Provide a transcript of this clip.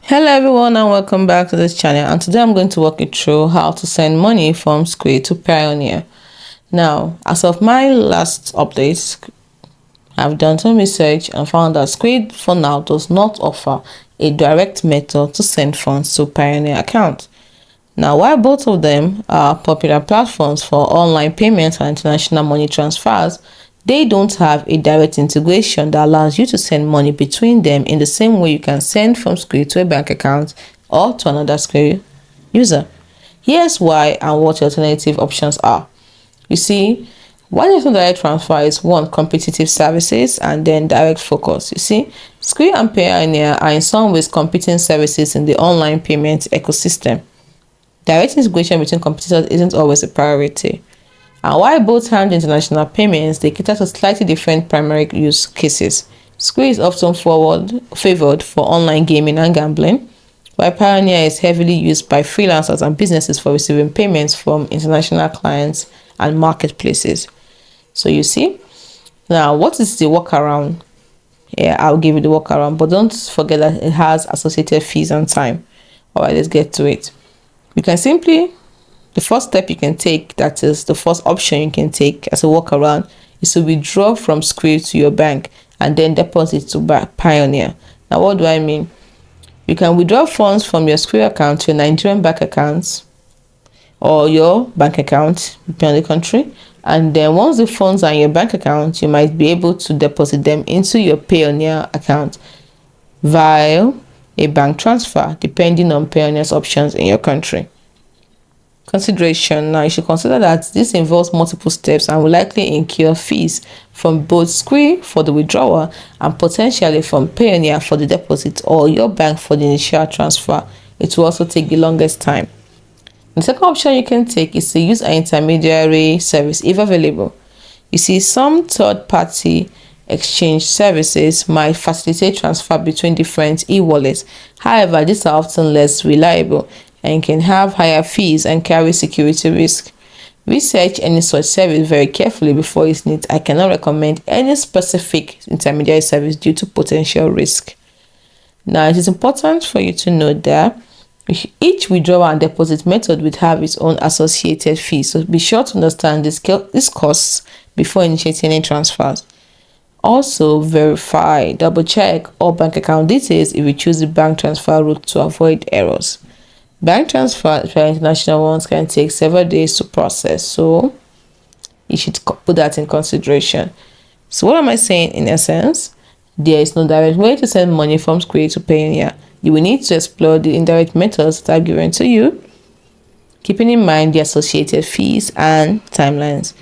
Hello everyone and welcome back to this channel, and today I'm going to walk you through how to send money from Skrill to Payoneer. Now, as of my last update, I've done some research and found that Skrill for now does not offer a direct method to send funds to Payoneer account. Now, while both of them are popular platforms for online payments and international money transfers, they don't have a direct integration that allows you to send money between them in the same way you can send from Skrill to a bank account or to another Skrill user. Here's why and what the alternative options are. You see, why there's no direct transfer is one, competitive services, and then direct focus. You see, Skrill and Payoneer are in some ways competing services in the online payment ecosystem. Direct integration between competitors isn't always a priority. And while both handle international payments, they cater to slightly different primary use cases. Skrill is often favored for online gaming and gambling, while Payoneer is heavily used by freelancers and businesses for receiving payments from international clients and marketplaces. So you see, now what is the workaround? Yeah, I'll give you the workaround, but don't forget that it has associated fees and time. All right, let's get to it. You can simply, the first step you can take, that is the first option you can take as a workaround, is to withdraw from Skrill to your bank and then deposit to Payoneer. Now, what do I mean? You can withdraw funds from your Skrill account to your Nigerian bank accounts or your bank account, depending on the country. And then once the funds are in your bank account, you might be able to deposit them into your Payoneer account via a bank transfer, depending on Payoneer's options in your country. Consideration. Now, you should consider that this involves multiple steps and will likely incur fees from both Skrill for the withdrawal and potentially from Payoneer for the deposit or your bank for the initial transfer. It will also take the longest time. The second option you can take is to use an intermediary service if available. You see, some third-party exchange services might facilitate transfer between different e-wallets. However, these are often less reliable and can have higher fees and carry security risk. Research any such service very carefully before using it. I cannot recommend any specific intermediary service due to potential risk. Now, it is important for you to note that each withdrawal and deposit method would have its own associated fees, so be sure to understand these costs before initiating any transfers. Also, verify, double check all bank account details if you choose the bank transfer route to avoid errors. Bank transfers for international ones can take several days to process, so you should put that in consideration. So what am I saying in essence? There is no direct way to send money from Skrill to Payoneer. You will need to explore the indirect methods that I've given to you, keeping in mind the associated fees and timelines.